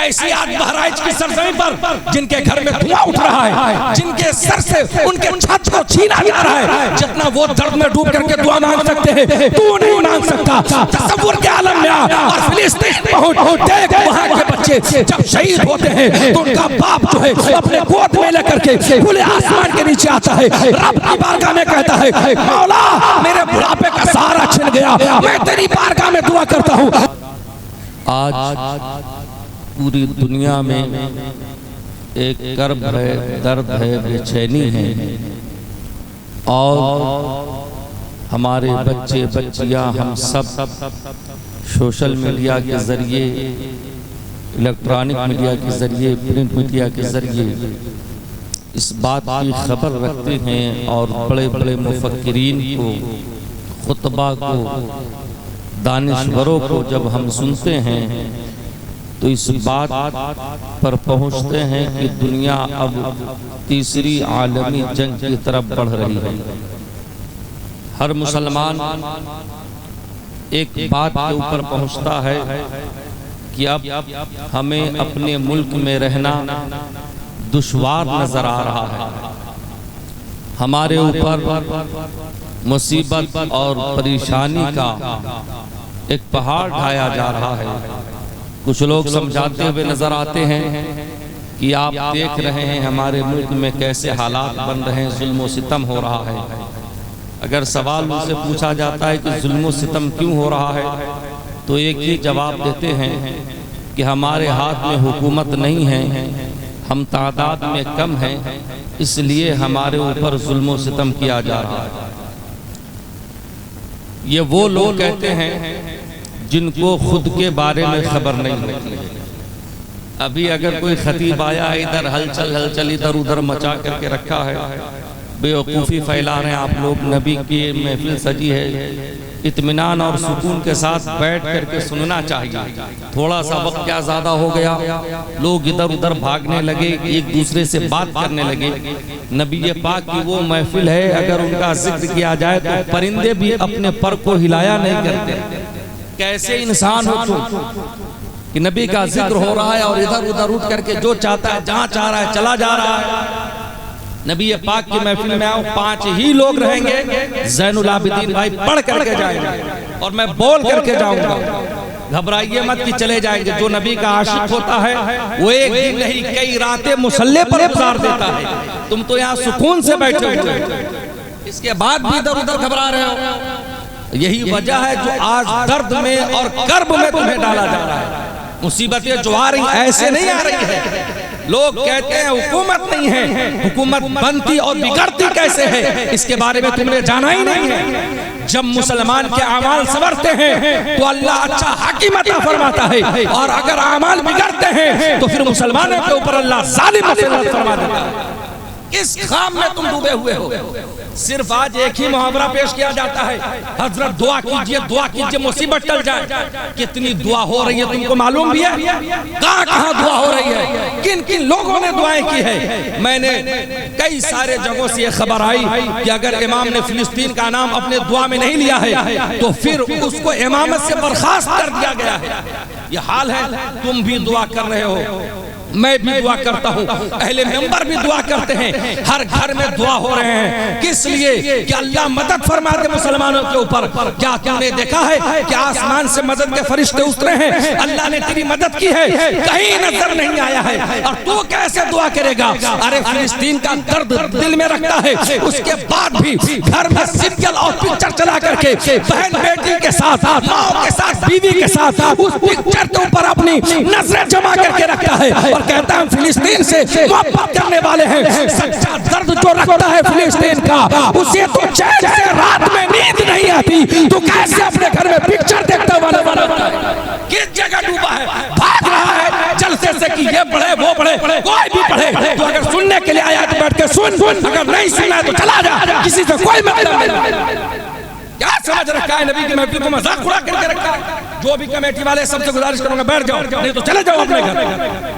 ایسی آج بہرائچ کی سرزمین پر جن کے گھر میں دھواں اٹھ رہا ہے، جن کے سر سے ان کے چھت کو چھینا جا رہا ہے، جتنا وہ درد میں ڈوب کر کے دعا مانگ سکتے ہیں تو نہیں مانگ سکتا۔ تصور کے عالم میں اور فلسطین پہنچ، دیکھ وہاں کے بچے جب شہید ہوتے ہیں تو ان کا باپ جو ہے اپنے گود میں لے کر کے کھلے آسمان کے نیچے آتا ہے، رب کی بارگاہ میں کہتا ہے مولا میرے بڑھاپے کا سہارا چھن گیا، میں تیری بارگاہ میں دعا کرتا ہوں۔ آج پوری دنیا میں ایک کرب ہے، درد ہے، بے چینی ہے، اور ہمارے بچے بچیاں ہم سب سوشل میڈیا کے ذریعے، الیکٹرانک میڈیا کے ذریعے، پرنٹ میڈیا کے ذریعے اس بات کی خبر رکھتے ہیں، اور بڑے بڑے مفکرین کو، خطبہ کو، دانشوروں کو جب ہم سنتے ہیں تو اس بات پر پہنچتے ہیں کہ دنیا اب تیسری عالمی جنگ کی طرف بڑھ رہی ہے۔ ہر مسلمان ایک بات کے اوپر پہنچتا ہے کہ اب ہمیں اپنے ملک میں رہنا دشوار نظر آ رہا ہے، ہمارے اوپر مصیبت اور پریشانی کا ایک پہاڑ ڈھایا جا رہا ہے۔ کچھ لوگ سمجھاتے ہوئے نظر آتے ہیں کہ آپ دیکھ رہے ہیں ہمارے ملک میں کیسے حالات بن رہے ہیں، ظلم و ستم ہو رہا ہے۔ اگر سوال ان سے پوچھا جاتا ہے کہ ظلم و ستم کیوں ہو رہا ہے تو ایک ہی جواب دیتے ہیں کہ ہمارے ہاتھ میں حکومت نہیں ہے، ہم تعداد میں کم ہیں، اس لیے ہمارے اوپر ظلم و ستم کیا جا رہا ہے۔ یہ وہ لوگ کہتے ہیں جن کو خود کے بارے میں خبر نہیں ہوتی۔ ابھی اگر کوئی خطیب آیا ہے ادھر ہلچل ادھر ادھر مچا کر کے رکھا ہے، بیوقوفی پھیلا رہے ہیں آپ لوگ، نبی کی محفل سجی ہے، اطمینان اور سکون کے ساتھ بیٹھ کر کے سننا چاہیے۔ تھوڑا سا وقت کیا زیادہ ہو گیا، لوگ ادھر ادھر بھاگنے لگے، ایک دوسرے سے بات کرنے لگے۔ نبی پاک کی وہ محفل ہے، اگر ان کا ذکر کیا جائے تو پرندے بھی اپنے پر کو ہلایا نہیں کرتے۔ کیسے انسان ہو تو کہ نبی کا ذکر ہو رہا ہے اور ادھر ادھر اٹھ کر کے جو چاہتا ہے جہاں چاہ رہا ہے چلا جا رہا ہے۔ نبی پاک کی محفل میں آؤ، 5 ہی لوگ رہیں گے، زین العابدین بھائی پڑھ کر کے جائیں گے اور میں بول کر کے جاؤں گا۔ گھبرائیے مت کہ چلے جائیں گے۔ جو نبی کا عاشق ہوتا ہے وہ ایک دن نہیں کئی راتیں مصلی پر گزار دیتا ہے۔ تم تو یہاں سکون سے بیٹھے ہوئے، اس کے بعد بھی ادھر ادھر گھبرا رہے ہو۔ یہی وجہ ہے جو آج درد میں اور کرب میں تمہیں ڈالا جا رہا ہے۔ مصیبتیں جو آ رہی ایسے نہیں آ رہی ہے۔ لوگ کہتے ہیں حکومت نہیں ہے، حکومت بنتی اور بگڑتی کیسے ہے اس کے بارے میں تم نے جانا ہی نہیں ہے۔ جب مسلمان کے اعمال سنورتے ہیں تو اللہ اچھا حاکم عطا فرماتا ہے، اور اگر اعمال بگڑتے ہیں تو پھر مسلمانوں کے اوپر اللہ ظالم مسلط فرما دیتا ہے۔ کس خام میں تم ڈوبے ہوئے ہو؟ صرف آج ایک ہی محاورہ پیش کیا جاتا ہے، حضرت دعا کیجئے مصیبت ٹل جائے۔ کتنی دعا ہو رہی ہے تم کو معلوم بھی ہے؟ کہاں کہاں دعا ہو رہی ہے، کن کن لوگوں نے دعائیں کی ہے؟ میں نے کئی سارے جگہوں سے یہ خبر آئی کہ اگر امام نے فلسطین کا نام اپنے دعا میں نہیں لیا ہے تو پھر اس کو امامت سے برخاست کر دیا گیا ہے۔ یہ حال ہے، تم بھی دعا کر رہے ہو، میں بھی دعا کرتا ہوں، اہل منبر بھی دعا کرتے ہیں، ہر گھر میں دعا ہو رہے ہیں۔ کس لیے؟ کہ اللہ مدد فرما دے مسلمانوں کے اوپر۔ کیا تم نے دیکھا ہے کہ آسمان سے مدد کے فرشتے اترے ہیں؟ اللہ نے تیری مدد کی ہے، کہیں نظر نہیں آیا ہے، اور تو کیسے دعا کرے گا؟ ارے فلسطین کا درد دل میں رکھتا ہے، اس کے بعد بھی گھر میں سیریل اور پکچر چلا کر کے بہن بیٹی کے ساتھ، ماں کے ساتھ، بیوی کے ساتھ اس پکچر کے اوپر اپنی نظریں جمع کر کے رکھتا ہے اور کہتا ہے ہم فلسطین سے محبت کرنے والے ہیں۔ سچا درد جو رکھتا ہے فلسطین کا، اسے تو چین سے رات میں نیند نہیں آتی، تو کیسے اپنے گھر میں پکچر دیکھتا ہوا نظر آتا ہے؟ کس جگہ ڈوبا ہے؟ بھاگ رہا ہے جلسے سے کہ یہ پڑھے وہ پڑھے، کوئی بھی پڑھے۔ تو اگر سننے کے لیے آیا تو بیٹھ کے سن، اگر نہیں سننا ہے تو چلا جا، کسی سے کوئی مطلب نہیں۔ کیا سمجھ رکھا ہے نبی کی محفل کو مذاق اڑا کر کے رکھا ہے؟ جو بھی کمیٹی والے سب سے گزارش کروں گا بیٹھ جاؤ، نہیں تو چلے جاؤ اپنے گھر۔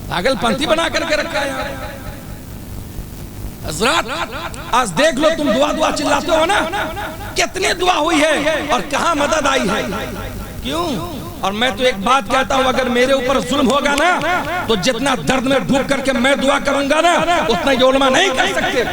پاگل پنتھی بنا کر کے رکھا ہے۔ حضرات آج دیکھ لو، تم دعا چلاتے ہو نا، کتنی دعا ہوئی ہے اور کہاں مدد آئی ہے؟ کیوں؟ اور میں تو ایک بات کہتا ہوں، اگر میرے اوپر ظلم ہوگا نا تو جتنا درد میں ڈوب کر کے میں دعا کروں گا نا اتنا یہ علماء نہیں کر سکتے۔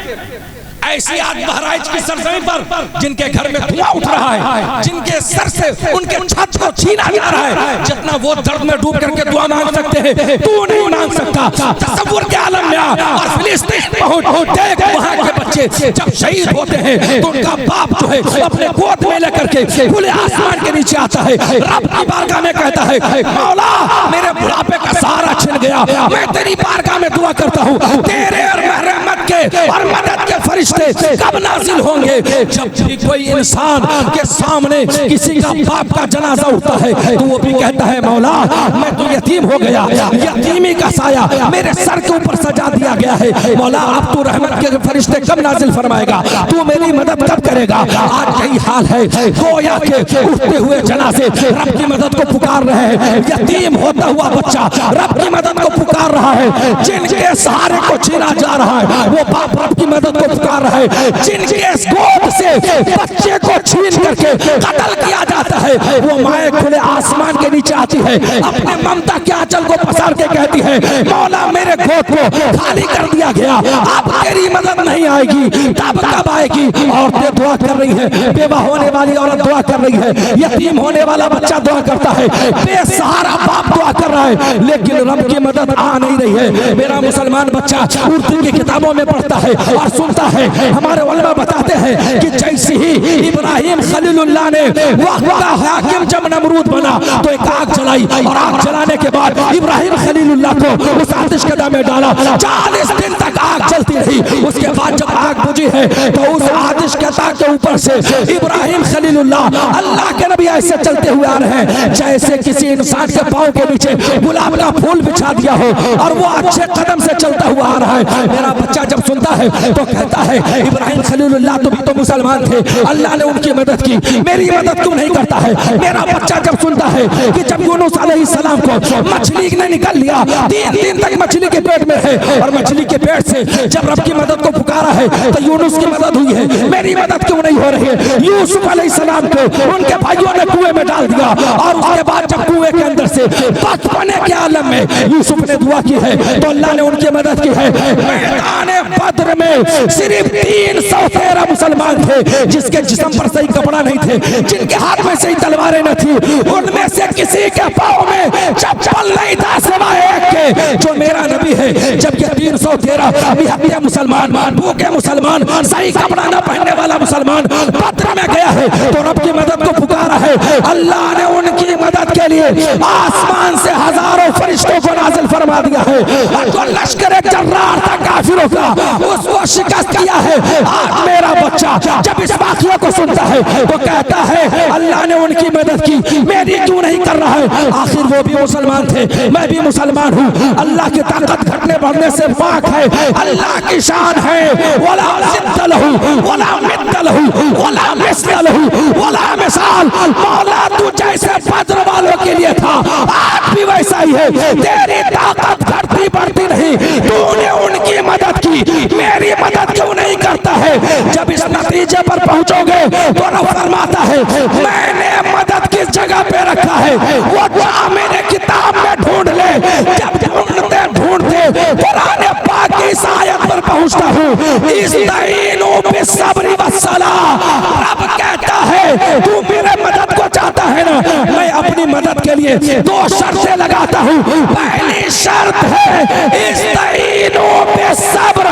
ایسی آج بہرائچ کی سرزمین پر جن کے گھر میں دھواں اٹھ رہا ہے، جن کے سر سے ان کے چھت کو چھینا جا رہا ہے، جتنا وہ درد میں ڈوب کر کے دعا مانگ سکتے ہیں تو نہیں مانگ سکتا۔ تصور کے عالم میں اور فلسطین پہنچ دیکھ، وہاں کے بچے جب شہید ہوتے ہیں تو ان کا باپ جو ہے اپنے گود میں لے کر کے کھلے آسمان کے نیچے آتا ہے، رب کی بارگاہ میں کہتا ہے مولا میرے بڑھاپے کا سہارا چھن گیا، میں تیری بارگاہ میں دعا کرتا ہوں تیرے اور رحمت کے اور مدد کے فرشتے کب نازل ہوں گے؟ جب بھی کوئی انسان کے سامنے کسی کا باپ کا جنازہ اٹھتا ہے تو وہ بھی کہتا ہے مولا میں تو یتیم ہو گیا، یتیمی کا سایہ میرے سر کے اوپر سجا دیا گیا ہے، مولا اب تو رحمت کے فرشتے کب نازل فرمائے گا، تو میری مدد کب کرے گا؟ آج یہی حال ہے، گویا کہ اٹھتے ہوئے جنازے رب کی مدد کو پکار رہے ہیں، یتیم ہوتا ہوا بچہ رب کی مدد کو پکار رہا ہے، جن کے سہارے کو چھینا جا رہا ہے وہ باپ رب کی مدد کو پکار رہا ہے، جن کے گود سے بچے کو چھین کر کے قتل کیا جاتا ہے وہ مائیں کھلے آسمان کے نیچے آتی ہے، اپنے ممتا کے آنچل کو پسار کے کہتی ہے مولا میرے گود کو خالی کر دیا گیا، اب تیری مدد نہیں آئے گی، تب کب آئے گی؟ عورتیں دعا کر رہی ہیں، بیوہ ہونے والی عورت دعا کر رہی ہے، یتیم ہونے والا بچہ دعا کرتا ہے، بے سہارا باپ دعا کر رہا ہے، لیکن رب کی مدد آ نہیں رہی ہے۔ میرا مسلمان بچہ اردو کی کتابوں میں پڑھتا ہے اور سنتا ہے، ہمارے علماء بتاتے ہیں کہ جیسی ہی ابراہیم خلیل اللہ نے وقت کا حاکم جب نمرود بنا تو ایک آگ جلائی، اور آگ جلانے کے بعد ابراہیم خلیل اللہ کو اس آتش کدہ میں ڈالا، 40 دن تک آگ جلتی رہی، اس کے بعد جب آگ بجھی ہے تو اس آتش کدہ کے اوپر سے ابراہیم خلیل اللہ کے نبی ایسے چلتے ہوئے آ رہے ہیں جیسے کسی انسان کے پاؤں کے نیچے گلاب کا پھول بچھا دیا ہو، اور وہ اچھے قدم سے چلتا ہوا آ رہا ہے۔ میرا بچہ جب سنتا ہے تو کہتا ہے ابراہیم خلیل اللہ تو بھی تو مسلمان تھے، اللہ نے ان کی مدد کی، میری مدد کیوں نہیں کرتا ہے؟ میرا بچہ جب سنتا ہے کہ جب یونس علیہ السلام کو مچھلی نے نکل لیا، 3 دن تک مچھلی کے پیٹ میں ہے، اور مچھلی کے پیٹ سے جب رب کی مدد کو پکارا ہے تو یونس کی مدد ہوئی ہے، میری مدد کیوں نہیں ہو رہی ہے؟ یوسف علیہ السلام کو ان کے بھائیوں نے کنویں میں ڈال دیا، اور اس کے بعد جب کنویں کے اندر سے بچپنے کے عالم میں یوسف نے دعا کی ہے تو اللہ نے ان کی مدد کی ہے۔ میدان بدر میں صرف 313 مسلمان تھے جس کے جسم پر صحیح کپڑا نہیں تھے، جن کے ہاتھ میں صحیح تلواریں نہ تھی، ان میں سے کسی کے پاؤں میں چپل نہیں تھا سوائے ایک کے جو میرا نبی ہے۔ جب یہ 313 بے مسلمان، بھوکے مسلمان، صحیح کپڑا نہ پہننے والا مسلمان بدر میں گیا ہے تو رب کی مدد کو پکارا ہے، اللہ نے ان کی مدد کے لیے آسمان سے ہزاروں فرشتوں کو نازل فرما دیا ہے، اور جو لشکر جرار تھا کافروں کا اس کو شکست کیا ہے۔ آج میرا بچہ جب اس واقعہ کو سنتا ہے تو کہتا ہے اللہ نے ان کی مدد کی، میری کیوں نہیں کر رہا ہے؟ آخر وہ بھی مسلمان تھے، میں بھی مسلمان ہوں، اللہ کی طاقت گھٹنے بڑھنے سے پاک ہے، اللہ کی شان ہے، وَلَا ضِدَّ لَهُ وَلَا مِثْلَ لَهُ وَلَا مِثْلَ لَهُ وَلَا مثال۔ مولا تو جیسے بدر والوں کے لیے تھا آج بھی ویسا ہی ہے، تیری طاقت گھٹتی بڑھتی نہیں، تو نے ان کی مدد کی، میری مدد کیوں نہیں کرتا ہے؟ جب اس نتیجے پر پہنچو گے تو رب فرماتا ہے میں نے مدد کس جگہ پہ رکھا ہے وہ جہاں میرے کتاب میں ڈھونڈ لے۔ جب ڈھونڈتے ڈھونڈتے قرآن پاک کی اس آیت پر پہنچتا ہوں، استعینوا بالصبر والصلاۃ، رب کہتا ہے تو میرے مدد کو چاہتا ہے نا، میں اپنی مدد کے لیے 2 شرطیں لگاتا ہوں۔ پہلی شرط ہے استعینوا بالصبر،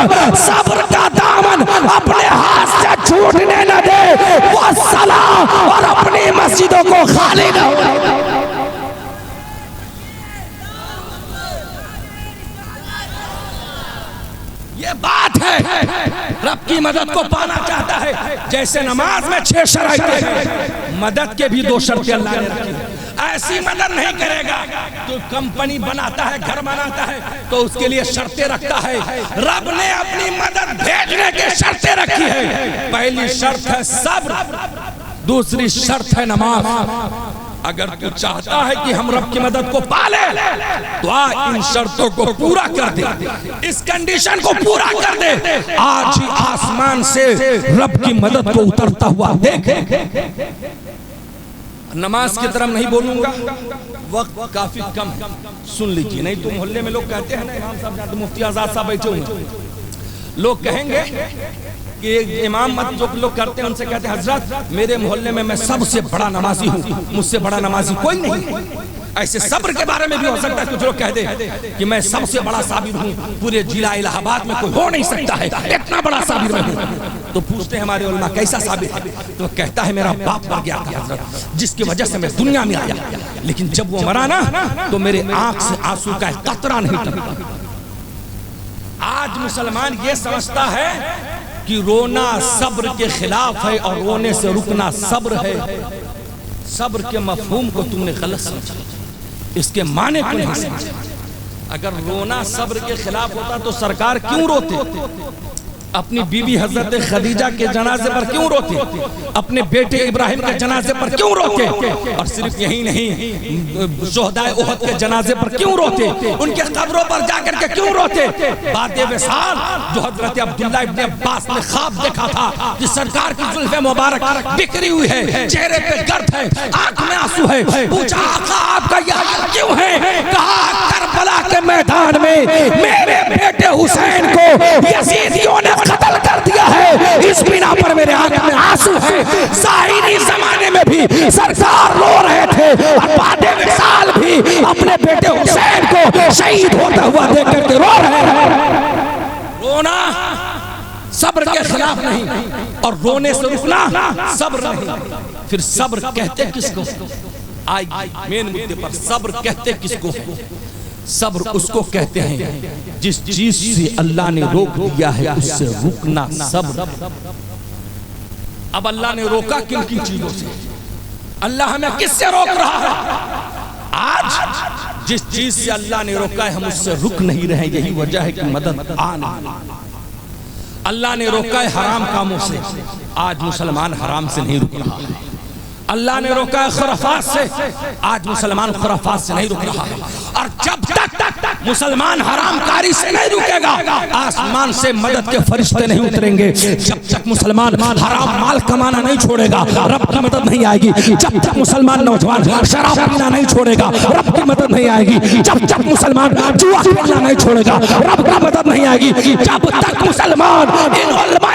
صبر کا دامن اپنے ہاتھ سے چھوٹنے نہ دے، والصلاۃ، اور اپنی مسجدوں کو خالی نہ ہونے۔ یہ بات ہے، رب کی مدد کو پانا چاہتا ہے، جیسے نماز میں 6 شرائط ہیں، مدد کے بھی 2 شرطیں اللہ نے رکھی ہیں۔ ایسی مدد نہیں کرے گا تو کمپنی بناتا ہے، گھر بناتا ہے تو اس کے لیے شرطیں رکھتا ہے، رب نے اپنی مدد بھیجنے کی شرطیں رکھی ہے۔ پہلی شرط ہے صبر، دوسری شرط ہے نماز۔ اگر تو چاہتا ہے کہ ہم رب کی مدد کو پالیں تو ان شرطوں کو پورا کر دے، اس کنڈیشن کو پورا کر دے، آج ہی آسمان سے رب کی مدد کو اترتا ہوا دیکھیں۔ نماز کی طرف نہیں بولوں گا، وقت کافی کم ہے، سن لیجیے، نہیں تو محلے میں لوگ کہتے ہیں نا، امام صاحب جاتے، مفتی آزاد صاحب بیٹھے ہوئے، لوگ کہیں گے کہ امام مت جو لوگ کرتے ہیں ان سے کہتے ہیں حضرت میرے محلے میں سب سے بڑا نمازی ہوں، مجھ سے بڑا نمازی کوئی نہیں۔ ایسے صبر کے بارے میں بھی ہو سکتا ہے کچھ لوگ کہہ دیں کہ میں سب سے بڑا صابر ہوں، پورے ضلع الہ آباد میں کوئی ہو نہیں سکتا ہے، اتنا بڑا صابر میں ہوں۔ تو پوچھتے ہیں ہمارے علماء کیسا صابر ہے؟ تو کہتا ہے میرا باپ مر گیا تھا حضرت، جس کی وجہ سے میں دنیا میں آیا، لیکن جب وہ مرا نا تو میرے آنکھ سے آنسو کا ایک قطرہ نہیں ٹپکا۔ آج مسلمان یہ سمجھتا ہے کہ رونا صبر کے خلاف ہے اور رونے سے رکنا صبر ہے۔ صبر کے مفہوم کو تم نے غلط سمجھا، اس کے معنی کو نہیں سمجھا۔ اگر رونا صبر کے خلاف ہوتا تو سرکار کیوں روتے؟ اپنی بیوی حضرت خدیجہ کے جنازے پر کیوں روتے؟ اپنے بیٹے ابراہیم کے جنازے پر کیوں روتے؟ اور صرف یہی نہیں، شہدائے احد کے جنازے پر کیوں روتے؟ ان کے قبروں پر جا کر کے کیوں روتے؟ بعد وصال جو حضرت عبداللہ ابن عباس نے خواب دیکھا تھا کہ سرکار کی زلف مبارک بکھری ہوئی ہے، چہرے پہ گرد ہے، آنکھ میں آنسو ہے، پوچھا آقا آپ کا یہ حال کیوں ہے؟ کہا کربلا کے میدان میں میرے بیٹے حسین کو یزیدیوں نے قتل کر دیا ہے، اس بنا پر میرے آنکھ میں آنسو ہے۔ ظاہری زمانے میں بھی سرکار رو رہے تھے اور بعد وصال بھی اپنے بیٹے حسین کو شہید ہوتا ہوا دیکھ کر کے رو رہے ہیں۔ رونا صبر کے خلاف نہیں اور رونے سے رکنا صبر نہیں۔ پھر صبر کہتے کس کو؟ آئی مین مدے پر صبر کہتے کس کو؟ صبر اس کو کہتے ہیں جس چیز سے اللہ نے روک دیا ہے اس سے رکنا صبر۔ اب اللہ نے روکا کن کن چیزوں سے؟ اللہ ہمیں کس سے روک رہا ہے؟ آج جس چیز سے اللہ نے روکا ہے ہم اس سے رک نہیں رہے، یہی وجہ ہے کہ مدد آنا۔ اللہ نے روکا ہے حرام کاموں سے، آج مسلمان حرام سے نہیں رک رہا ہے۔ اللہ نے روکا ہے خرافات سے، آج مسلمان خرافات سے نہیں رک رہا ہے۔ اور جب تک مسلمان حرام کاری سے نہیں رکے گا آسمان سے مدد کے فرشتے نہیں اتریں گے۔ جب تک مسلمان حرام مال کمانا نہیں چھوڑے گا رب کی مدد نہیں آئے گی۔ جب تک مسلمان نوجوان شراب پینا نہیں چھوڑے گا رب کی مدد نہیں آئے گی۔ جب تک مسلمان جوا کھیلنا نہیں چھوڑے گا رب کی مدد نہیں آئے گی۔ جب تک مسلمان ان علماء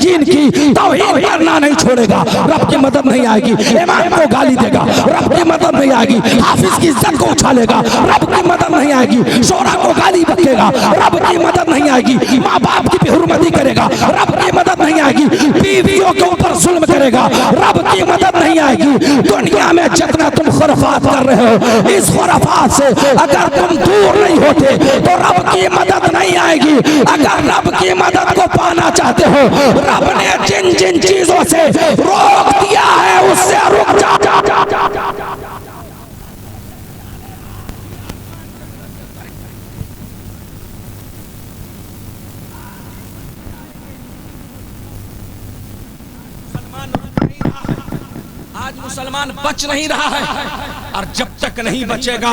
جن کی توہین کرنا نہیں چھوڑے گا رب کی مدد نہیں آئے گی۔ امام کو گالی دے گا رب کی مدد نہیں آئے گی۔ حافظ کی عزت کو اچھالے گا رب کی مدد نہیں آئے گی۔ شورا کو گالی بکے گا رب کی مدد نہیں آئے گی۔ ماں باپ کی بے حرمتی کرے گا رب کی مدد نہیں آئے گی۔ بیویوں کے اوپر ظلم کرے گا رب کی مدد نہیں آئے گی۔ دنیا میں جتنا تم خرافات کر رہے ہو اس خرافات سے اگر تم دور نہیں ہوتے تو رب کی مدد نہیں آئے گی۔ اگر رب کی مدد کو پانا چاہتے ہو رب نے جن جن چیزوں سے روک دیا ہے اس سے رک جا۔ آج مسلمان بچ نہیں رہا ہے اور جب تک نہیں بچے گا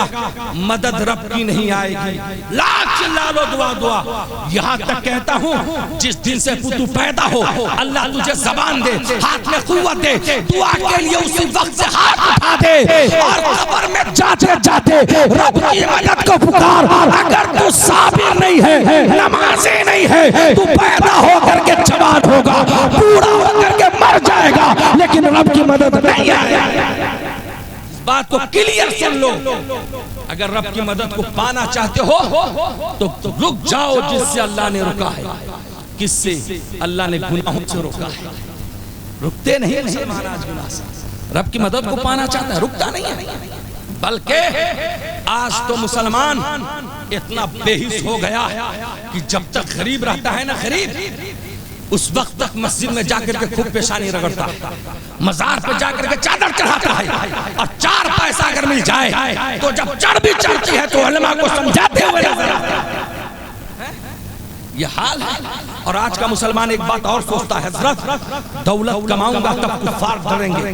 مدد رب کی نہیں آئے گی۔ لاکھ چلا لو دعا دعا، یہاں تک کہتا ہوں جس دن سے تو پیدا ہو اللہ تجھے زبان دے، ہاتھ میں قوت دے، دعا کے لیے اسی وقت سے ہاتھ اٹھا دے اور قبر میں جاتے جاتے رب کی مدد کو پکار۔ اگر تو صابر نہیں ہے نمازی نہیں ہے تو پیدا ہو کر کے جوان ہوگا بوڑھا ہو کر کے مر جائے گا لیکن رب کی مدد نہیں آئے گی۔ اس بات کو کلیئر سن لو، اگر رب کی مدد کو پانا چاہتے ہو تو رک جاؤ جس سے اللہ نے روکا ہے۔ کس سے؟ اللہ نے گناہوں سے روکا ہے۔ رکتے نہیں مسلمان آج گناہ سے۔ رب کی مدد کو پانا چاہتا ہے رکتا نہیں ہے، بلکہ آج تو مسلمان اتنا بے حس ہو گیا کہ جب تک غریب رہتا ہے نا غریب اس وقت تک مسجد میں جا کر کے خوب پیشانی رگڑتا، مزار پہ جا کر کے چادر چڑھاتا ہے اور 4 پیسہ اگر مل جائے تو جب چڑھ بھی چڑھتی ہے تو علماء کو سمجھاتے ہوئے نظر آتے ہیں۔ یہ حال ہے۔ اور آج کا مسلمان ایک بات اور سوچتا ہے حضرت دولت کماؤں گا تب کفار ڈریں گے،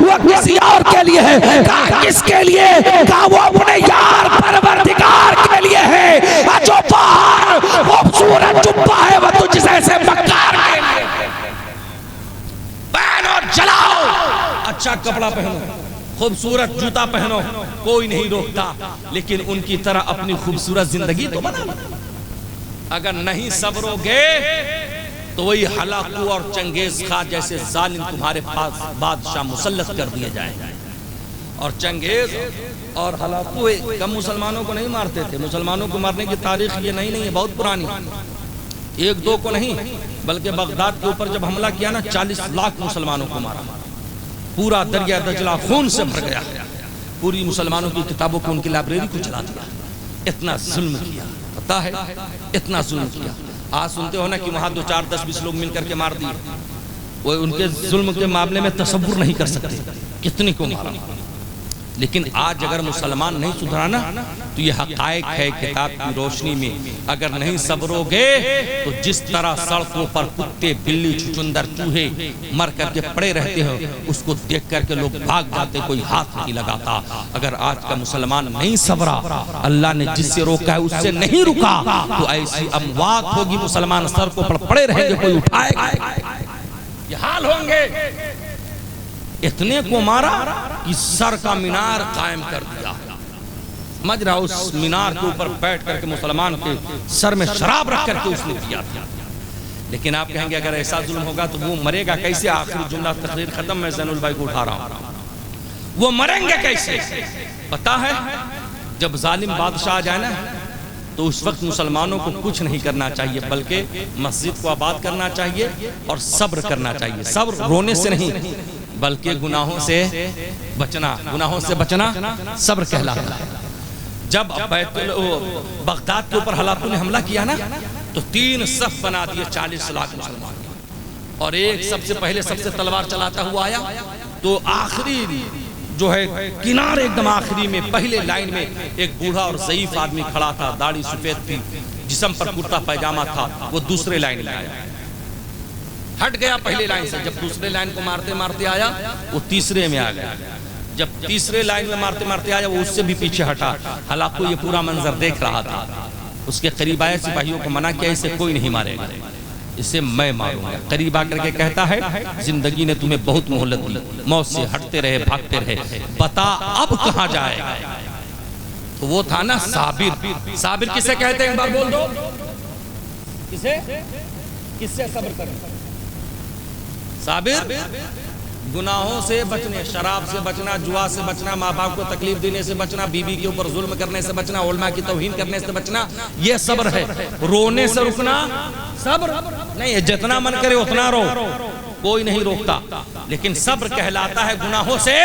وہ کسی اور کے لیے ہے. کہا کس کے لیے؟ کہا وہ اپنے یار پروردگار کے لیے ہے. جو باہر خوبصورت جبہ ہے وہ تجھ جیسے مکار کے لیے. پہنو جلاؤ، اچھا کپڑا پہنو، خوبصورت جوتا پہنو، کوئی نہیں روکتا، لیکن ان کی طرح اپنی خوبصورت زندگی تو بنا. اگر نہیں صبرو گے تو وہی ہلاکو اور چنگیز خان جیسے ظالم تمہارے پاس بادشاہ مسلط کر دیے جائیں. اور چنگیز اور ہلاکو کم مسلمانوں کو نہیں مارتے تھے. مسلمانوں کو مارنے کی تاریخ یہ نہیں ہے، بہت پرانی. ایک دو کو نہیں، بلکہ بغداد کے اوپر جب حملہ کیا نا 40 لاکھ مسلمانوں کو مارا. پورا دریا دجلہ خون سے بھر گیا. پوری مسلمانوں کی کتابوں کو ان کی لائبریری کو جلا دیا. اتنا ظلم کیا، پتا ہے اتنا ظلم کیا. آج سنتے ہو نا کہ وہاں 2 4 10 20 لوگ مل کر کے مار دیے. وہ ان کے ظلم کے معاملے میں تصور نہیں کر سکتے کتنی کو مارا. لیکن آج اگر مسلمان نہیں سدھرانا تو یہ حقائق ہے کتاب کی روشنی میں. اگر نہیں صبرو گے تو جس طرح سڑکوں پر کتے بلی چچندر چوہے مر کر کے پڑے رہتے ہیں اس کو دیکھ کر کے لوگ بھاگ جاتے، کوئی ہاتھ نہیں لگاتا. اگر آج کا مسلمان نہیں صبرا، اللہ نے جس سے روکا ہے اس سے نہیں رکا، تو ایسی اموات ہوگی. مسلمان سڑکوں پر پڑے رہیں گے، کوئی اٹھائے گا. یہ حال ہوں گے. اتنے کو مارا کہ سر کا مینار قائم کر دیا. سمجھ رہا اس مینار کے اوپر بیٹھ کر کے مسلمان کے سر میں شراب رکھ کر کے اس نے دیا. لیکن آپ کہیں گے اگر ایسا ظلم ہوگا تو وہ مرے گا کیسے؟ آخری جملہ تقریر ختم، میں زین البھائی کو اٹھا رہا ہوں. وہ مریں گے کیسے؟ پتا ہے جب ظالم بادشاہ آ جائے نا تو اس وقت مسلمانوں کو کچھ نہیں کرنا چاہیے بلکہ مسجد کو آباد کرنا چاہیے اور صبر کرنا چاہیے. صبر رونے سے نہیں بلکہ گناہوں سے بچنا. گناہوں سے بچنا صبر کہلاتا ہے. جب بغداد کے اوپر ہلاکو نے حملہ کیا نا تو 3 صف بنا دیے 40 لاکھ مسلمان. اور ایک سب سے پہلے سب سے تلوار چلاتا ہوا آیا تو آخری جو ہے کنارے ایک دم آخری میں پہلے لائن میں ایک بوڑھا اور ضعیف آدمی کھڑا تھا. داڑھی سفید تھی، جسم پر کرتا پائجامہ تھا. وہ دوسرے لائن میں آیا، ہٹ گیا پہلے لائن سے. جب دوسرے لائن کو مارتے مارتے آیا وہ تیسرے میں آ گیا. جب تیسرے لائن میں مارتے مارتے آیا وہ اس سے بھی پیچھے ہٹا. ہلاکو یہ پورا منظر دیکھ رہا تھا. اس کے قریب آئے، سپاہیوں کو منع کیا اسے کوئی نہیں مارے گا، اسے میں ماروں گا. قریب آ کر کے کہتا ہے زندگی نے تمہیں بہت مہلت دی، موت سے ہٹتے رہے بھاگتے رہے، بتا اب کہاں جائے گا. تو وہ تھا نا صابر. صابر کسے کہتے ہیں ایک بار بول دو؟ کسے؟ کس سے صبر کریں؟ صابر گناہوں سے بچنے، شراب سے بچنا، جوا سے بچنا، ماں باپ کو تکلیف دینے سے بچنا، بیوی کے اوپر ظلم کرنے سے بچنا، علماء کی توہین کرنے سے بچنا، یہ صبر ہے. رونے سے رکنا صبر نہیں ہے. جتنا من کرے اتنا رو، کوئی نہیں روکتا. لیکن صبر کہلاتا ہے گناہوں سے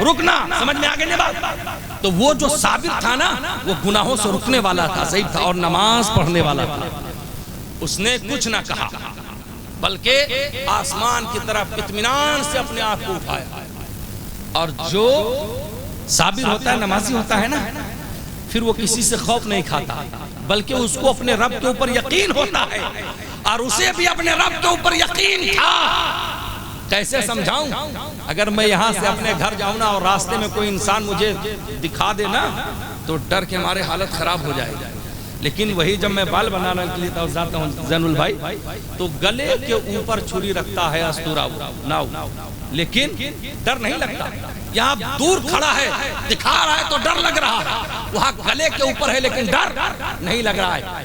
رکنا. سمجھ میں آگے نہیں بات؟ تو وہ جو صابر تھا نا وہ گناہوں سے رکنے والا تھا، صحیح تھا، اور نماز پڑھنے والا تھا. اس نے کچھ نہ کہا بلکہ آسمان کی طرف اطمینان سے اپنے آپ کو اٹھایا. اور جو صابر ہوتا ہے، نمازی ہوتا ہے نا، پھر وہ کسی سے خوف نہیں کھاتا بلکہ اس کو اپنے رب کے اوپر یقین ہوتا ہے. اور اسے بھی اپنے رب کے اوپر یقین تھا. کیسے سمجھاؤں؟ اگر میں یہاں سے اپنے گھر جاؤں نا اور راستے میں کوئی انسان مجھے دکھا دے نا تو ڈر کے ہمارے حالت خراب ہو جائے گی. لیکن وہی جب میں بال بنانے کے لیے جاتا ہوں زین البھائی تو گلے کے اوپر چھری رکھتا ہے استورا ناؤ، لیکن ڈر نہیں لگتا. یہاں دور کھڑا ہے دکھا رہا ہے تو ڈر لگ رہا ہے، وہاں گلے کے اوپر ہے لیکن ڈر نہیں لگ رہا ہے.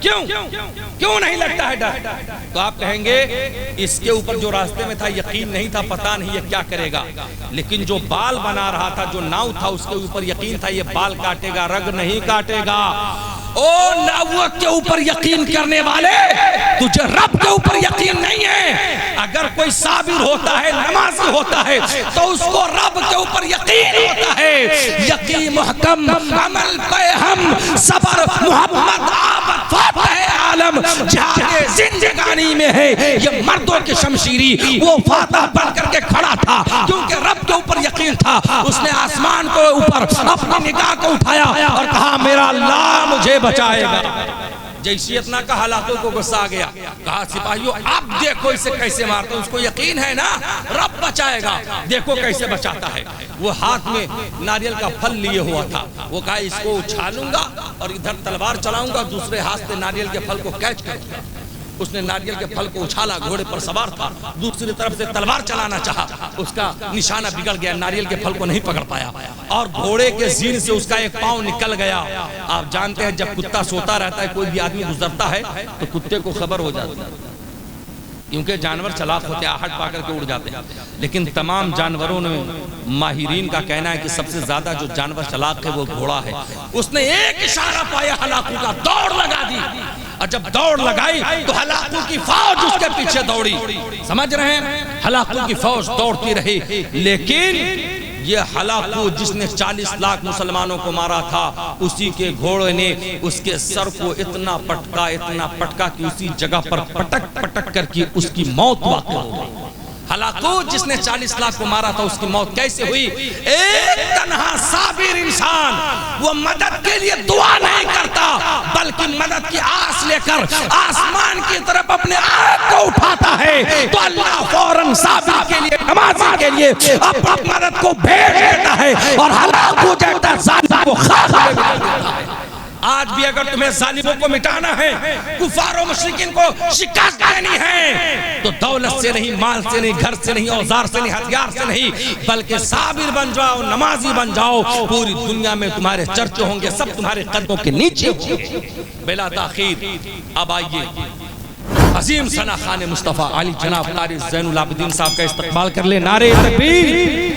کیوں نہیں لگتا ہے ڈر؟ تو آپ کہیں گے اس کے اوپر جو راستے میں تھا یقین نہیں تھا، پتہ نہیں یہ کیا کرے گا. لیکن جو بال بنا رہا تھا، جو ناؤ تھا، اس کے اوپر یقین تھا یہ بال کاٹے گا، رگ نہیں کاٹے گا. او نبوت کے اوپر یقین کرنے والے، تجھے رب کے اوپر یقین نہیں ہے. اگر کوئی صابر ہوتا ہے، نمازی ہوتا ہے تو اس کو رب کے اوپر یقین ہوتا ہے. یقین محکم، عمل پہ ہم، صبر محمد عابد فاتح عالم جہاد زندگانی میں ہے. یہ مردوں کی شمشیری، وہ فاتح بن کر کے کھڑا تھا کیونکہ رب کے اوپر یقین تھا. اس نے آسمان کو اوپر اپنی نگاہ کو اٹھایا اور کہا میرا اللہ مجھے بچائے گا. جیشیت نہ کہا، ہلاکو کو غصہ آ گیا، کہا سپاہیوں اب دیکھو اسے کیسے مارتا ہوں، اس کو یقین ہے نا رب بچائے گا، دیکھو کیسے بچاتا ہے۔ وہ ہاتھ میں ناریل کا پھل لیے ہوا تھا، وہ کہا اس کو اچھالوں گا اور ادھر تلوار چلاؤں گا، دوسرے ہاتھ سے ناریل کے پھل کو کیچ کروں گا۔ اس نے ناریل کے پھل کو اچھالا، گھوڑے پر سوار تھا، دوسری طرف سے تلوار چلانا چاہا، اس کا نشانہ بگڑ گیا، ناریل کے پھل کو نہیں پکڑ پایا اور گھوڑے کے زیر سے اس کا ایک پاؤں نکل گیا۔ آپ جانتے ہیں جب کتا سوتا رہتا ہے، کوئی بھی آدمی گزرتا ہے تو کتے کو خبر ہو جاتی ہے، کیونکہ جانور چلاک ہوتے ہیں، آہٹ پا کر کے اڑ جاتے ہیں، لیکن تمام جانوروں نے ماہرین کا کہنا ہے کہ سب سے زیادہ جو جانور چلاک ہے وہ گھوڑا ہے۔ اس نے ایک اشارہ پایا ہلاکو کا، دوڑ لگا دی، اور جب دوڑ لگائی تو ہلاکو کی فوج اس کے پیچھے دوڑی۔ سمجھ رہے ہیں؟ ہلاکو کی فوج دوڑتی رہی، لیکن یہ ہلاکو جس نے 40 لاکھ مسلمانوں کو مارا تھا، اسی کے گھوڑے نے اس کے سر کو اتنا پٹکا کہ اسی جگہ پر پٹک پٹک کر کے اس کی موت واقع ہو گئی۔ ہلاکو جس نے 40 لاکھ کو مارا تھا، اس کی موت کیسے ہوئی؟ ایک تنہا صابر انسان، وہ مدد کے لیے دعا نہیں کرتا بلکہ مدد کی آس لے کر آسمان کی طرف اپنے آپ کو اٹھاتا ہے، تو اللہ فوراً صابر کے لیے، نمازی کے لیے اپنی مدد کو بھیج دیتا ہے اور ہلاکو جیسا ظالم کو خاک میں مل دیتا ہے۔ آج بھی اگر تمہیں ظالموں کو مٹانا ہے، کفار و مشرکین کو شکست دینی ہے، تو دولت سے نہیں، مال سے نہیں، گھر سے نہیں، اوزار سے نہیں، ہتھیار سے نہیں، بلکہ صابر بن جاؤ، نمازی بن جاؤ، پوری دنیا میں تمہارے چرچے ہوں گے، سب تمہارے قدموں کے نیچے ہوں گے۔ بلا تاخیر اب آئیے عظیم ثنا خان مصطفیٰ علی جناب قاری زین العابدین صاحب کا استقبال کر لیں۔ نعرہ تکبیر!